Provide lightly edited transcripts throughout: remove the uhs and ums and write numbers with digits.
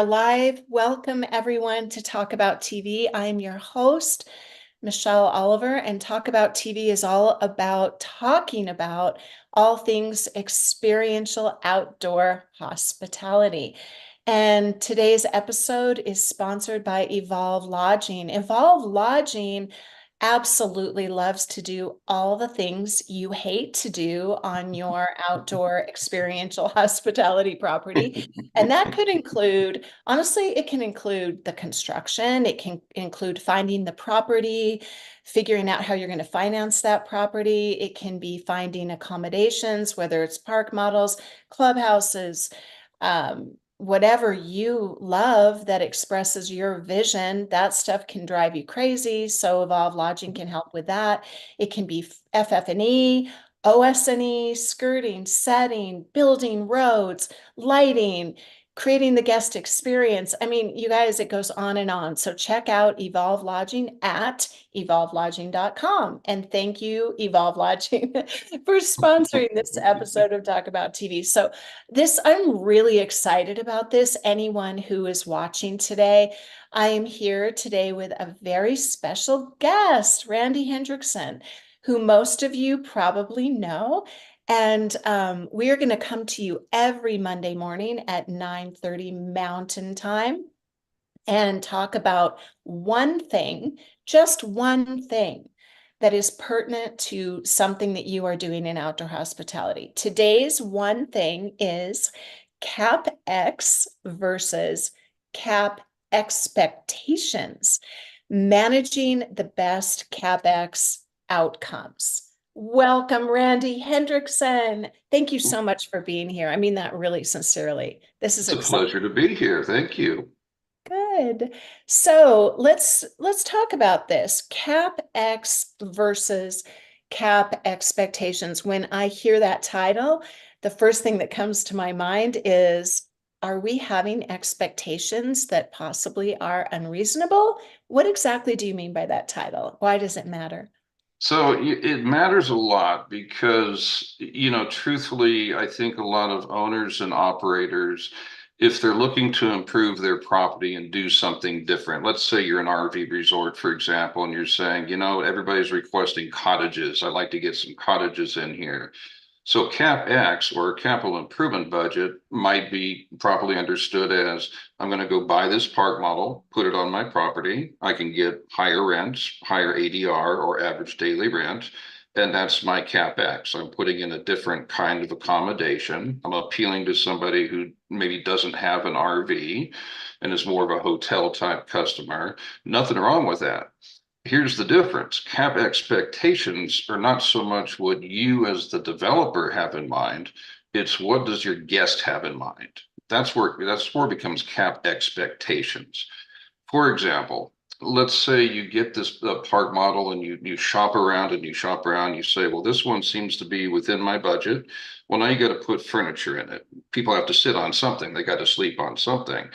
are live. Welcome everyone to Talkabout TV. I'm your host, Michelle Oliver, and Talkabout TV is all about talking about all things experiential outdoor hospitality. And today's episode is sponsored by Evolve Lodging. Evolve Lodging absolutely loves to do all the things you hate to do on your outdoor experiential hospitality property. And that could include, honestly, it can include the construction, it can include finding the property, figuring out how you're going to finance that property. It can be finding accommodations, whether it's park models, clubhouses, whatever you love that expresses your vision. That stuff can drive you crazy. So Evolve Lodging can help with that. It can be FF&E, OS&E, skirting, setting, building roads, lighting, creating the guest experience. I mean, you guys, it goes on and on. So check out Evolve Lodging at evolvelodging.com. And thank you, Evolve Lodging, for sponsoring this episode of Talk About TV. So I'm really excited about this. Anyone who is watching today, I am here today with a very special guest, Randy Hendrickson, who most of you probably know. And we are going to come to you every Monday morning at 9:30 Mountain Time and talk about one thing, just one thing that is pertinent to something that you are doing in outdoor hospitality. Today's one thing is CapEx versus cap expectations, managing the best CapEx outcomes. Welcome, Randy Hendrickson. Thank you so much for being here. I mean that really sincerely. This is It's a exciting. pleasure to be here. Thank you. Good. So let's talk about this CapEx versus cap expectations. When I hear that title, the first thing that comes to my mind is, are we having expectations that possibly are unreasonable? What exactly do you mean by that title? Why does it matter? So it matters a lot because, truthfully, I think a lot of owners and operators, if they're looking to improve their property and do something different, let's say you're an RV resort, for example, and you're saying, everybody's requesting cottages. I'd like to get some cottages in here. So CapEx or capital improvement budget might be properly understood as I'm going to go buy this park model, put it on my property. I can get higher rents, higher ADR or average daily rent. And that's my CapEx. I'm putting in a different kind of accommodation. I'm appealing to somebody who maybe doesn't have an RV and is more of a hotel type customer. Nothing wrong with that. Here's the difference. Cap expectations are not so much what you as the developer have in mind. It's what does your guest have in mind? That's where it becomes cap expectations. For example, let's say you get this park model and you shop around and you shop around, you say, well, this one seems to be within my budget. Well, now you got to put furniture in it. People have to sit on something, they got to sleep on something.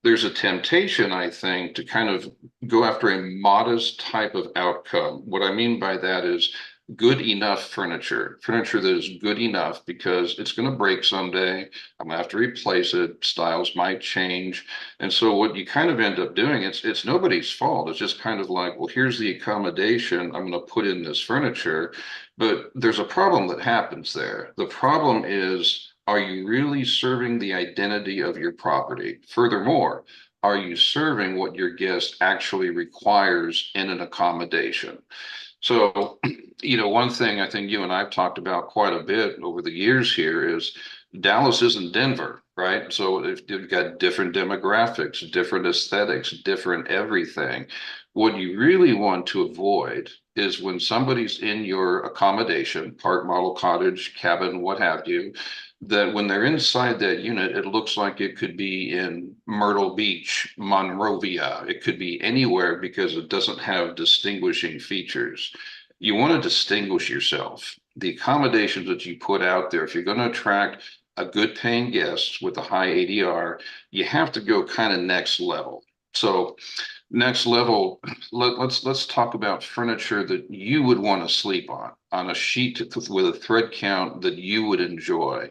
There's a temptation, I think, to kind of go after a modest type of outcome. What I mean by that is good enough furniture that is good enough because it's going to break someday. I'm going to have to replace it. Styles might change. And so what you kind of end up doing, it's nobody's fault. It's just kind of like, well, here's the accommodation. I'm going to put in this furniture. But there's a problem that happens there. The problem is, are you really serving the identity of your property? Furthermore, are you serving what your guest actually requires in an accommodation? So, one thing I think you and I've talked about quite a bit over the years here is Dallas isn't Denver, right? So if you've got different demographics, different aesthetics, different everything, what you really want to avoid is when somebody's in your accommodation, park model, cottage, cabin, what have you, that when they're inside that unit, it looks like it could be in Myrtle Beach, Monrovia. It could be anywhere because it doesn't have distinguishing features. You want to distinguish yourself. The accommodations that you put out there, if you're going to attract a good paying guest with a high ADR, you have to go kind of next level. So Next level, let's talk about furniture that you would want to sleep on a sheet with a thread count that you would enjoy.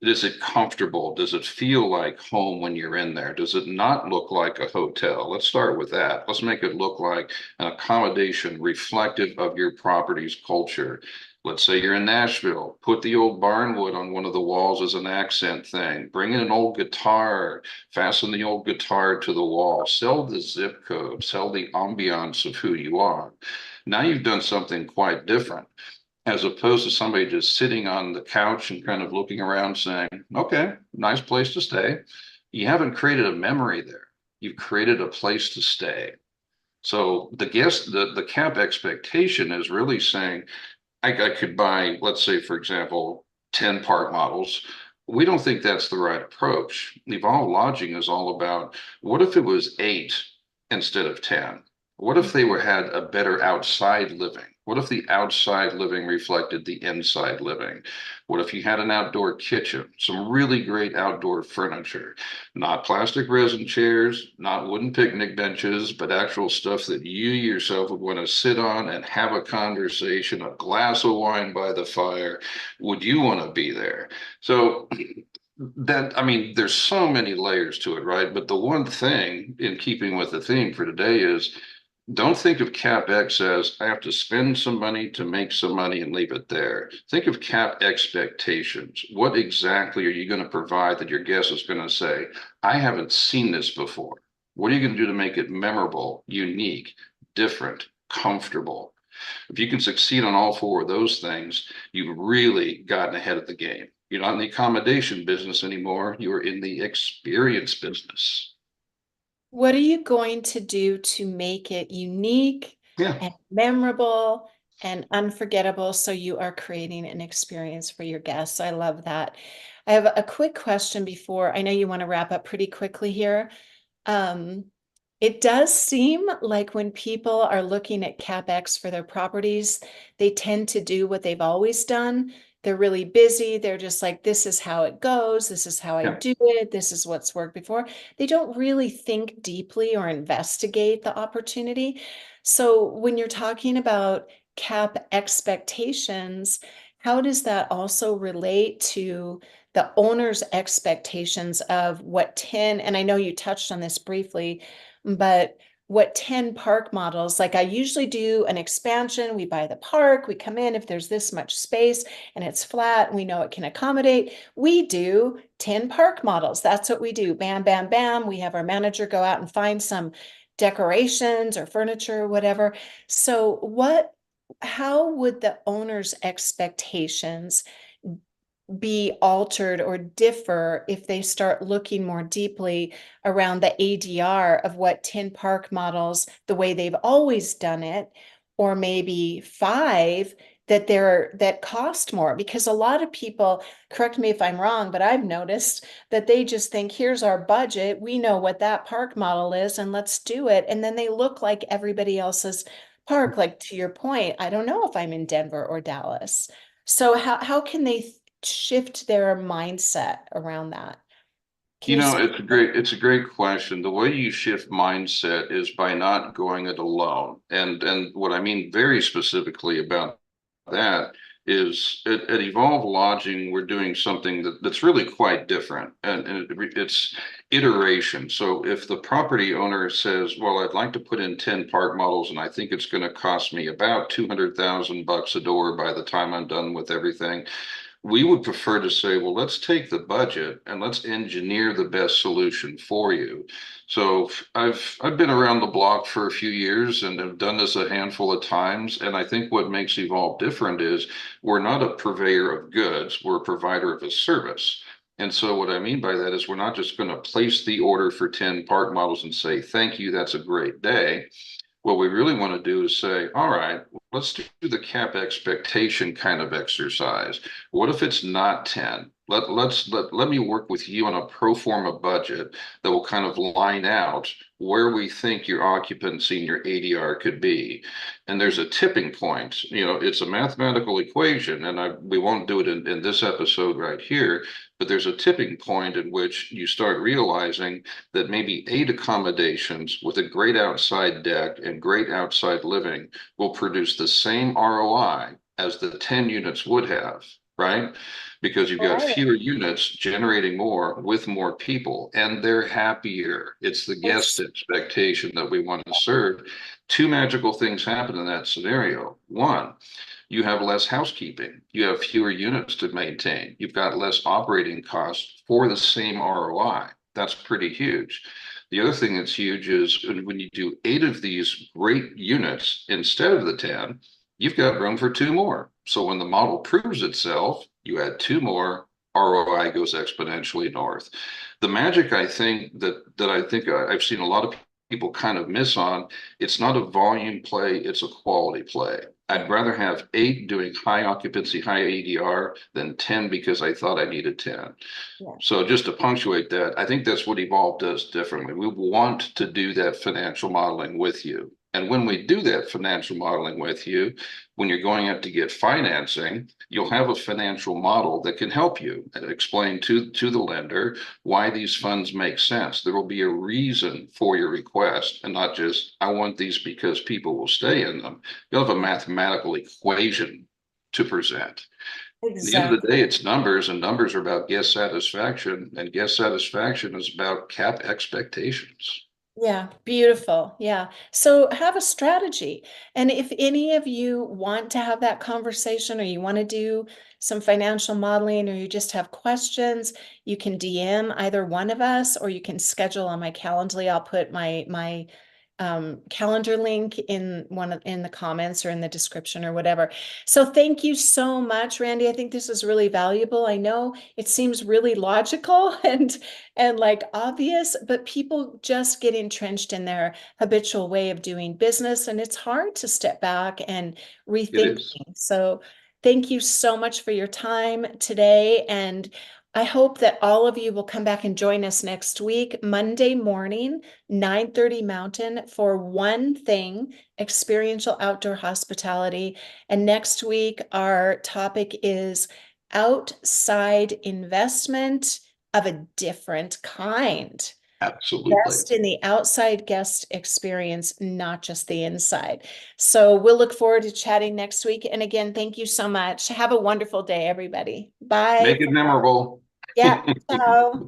Is it comfortable? Does it feel like home when you're in there? Does it not look like a hotel? Let's start with that. Let's make it look like an accommodation reflective of your property's culture. Let's say you're in Nashville, put the old barnwood on one of the walls as an accent thing. Bring in an old guitar, fasten the old guitar to the wall, sell the zip code, sell the ambiance of who you are. Now you've done something quite different, as opposed to somebody just sitting on the couch and kind of looking around saying, okay, nice place to stay. You haven't created a memory there. You've created a place to stay. So the cap expectation is really saying, I could buy, let's say, for example, 10 park models. We don't think that's the right approach. Evolved lodging is all about, what if it was eight instead of 10? What if they had a better outside living? What if the outside living reflected the inside living? What if you had an outdoor kitchen, some really great outdoor furniture, not plastic resin chairs, not wooden picnic benches, but actual stuff that you yourself would want to sit on and have a conversation, a glass of wine by the fire? Would you want to be there? So that, I mean, there's so many layers to it, right? But the one thing in keeping with the theme for today is, don't think of CapEx as I have to spend some money to make some money and leave it there. Think of cap expectations. What exactly are you going to provide that your guest is going to say, I haven't seen this before? What are you going to do to make it memorable, unique, different, comfortable? If you can succeed on all four of those things, you've really gotten ahead of the game. You're not in the accommodation business anymore. You're in the experience business. What are you going to do to make it unique Yeah. and memorable and unforgettable so you are creating an experience for your guests? I love that. I have a quick question before I know you want to wrap up pretty quickly here. Um, it does seem like when people are looking at CapEx for their properties, they tend to do what they've always done. They're really busy. They're just like, this is how it goes. This is how I Yeah. do it. This is what's worked before. They don't really think deeply or investigate the opportunity. So when you're talking about cap expectations, how does that also relate to the owner's expectations of what 10, and I know you touched on this briefly, but what 10 park models, like I usually do an expansion, we buy the park, we come in, if there's this much space and it's flat, we know it can accommodate, we do 10 park models. That's what we do. Bam, bam, bam. We have our manager go out and find some decorations or furniture or whatever. So how would the owner's expectations be altered or differ if they start looking more deeply around the ADR of what 10 park models, the way they've always done it, or maybe five that cost more? Because a lot of people, correct me if I'm wrong, but I've noticed that they just think, here's our budget, we know what that park model is, and let's do it. And then they look like everybody else's park. Like to your point, I don't know if I'm in Denver or Dallas. So how can they shift their mindset around that? Can You you know, speak? it's a great question. The way you shift mindset is by not going it alone. And what I mean very specifically about that is at Evolve Lodging, we're doing something that's really quite different. It's iteration. So if the property owner says, well, I'd like to put in 10 park models and I think it's going to cost me about 200,000 bucks a door by the time I'm done with everything, we would prefer to say, well, let's take the budget and let's engineer the best solution for you. So I've been around the block for a few years and have done this a handful of times. And I think what makes Evolve different is we're not a purveyor of goods, we're a provider of a service. And so what I mean by that is we're not just going to place the order for 10 park models and say, thank you, that's a great day. What we really want to do is say, all right, let's do the cap expectation kind of exercise. What if it's not 10? Let me work with you on a pro forma budget that will kind of line out where we think your occupancy and your ADR could be. And there's a tipping point. It's a mathematical equation, and we won't do it in this episode right here, but there's a tipping point at which you start realizing that maybe 8 accommodations with a great outside deck and great outside living will produce the same ROI as the 10 units would have, right? Because you've got Right. fewer units generating more with more people, and they're happier. It's the guest Ex- expectation that we want to serve. Two magical things happen in that scenario. One, you have less housekeeping. You have fewer units to maintain. You've got less operating costs for the same ROI. That's pretty huge. The other thing that's huge is when you do 8 of these great units instead of the 10, you've got room for 2 more. So when the model proves itself, you add 2 more, ROI goes exponentially north. The magic, I think I've seen a lot of people kind of miss on, it's not a volume play, it's a quality play. Yeah. I'd rather have 8 doing high occupancy, high ADR than 10 because I thought I needed 10. Yeah. So just to punctuate that, I think that's what Evolve does differently. We want to do that financial modeling with you. And when we do that financial modeling with you, when you're going out to get financing, you'll have a financial model that can help you explain to the lender why these funds make sense. There will be a reason for your request and not just, I want these because people will stay in them. You'll have a mathematical equation to present. At the end of the day, Exactly. it's numbers, and numbers are about guest satisfaction, and guest satisfaction is about cap expectations. Yeah, beautiful. Yeah. So have a strategy. And if any of you want to have that conversation or you want to do some financial modeling or you just have questions, you can DM either one of us or you can schedule on my Calendly. I'll put my calendar link in the comments or in the description or whatever. So thank you so much, Randy. I think this is really valuable. I know it seems really logical and like obvious, but people just get entrenched in their habitual way of doing business, and it's hard to step back and It rethink is. things. So thank you so much for your time today, and I hope that all of you will come back and join us next week, Monday morning, 9:30 Mountain, for One Thing, Experiential Outdoor Hospitality. And next week, our topic is outside investment of a different kind. Absolutely. Best in the outside guest experience, not just the inside. So we'll look forward to chatting next week. And again, thank you so much. Have a wonderful day, everybody. Bye. Make it memorable. Yeah. Ciao.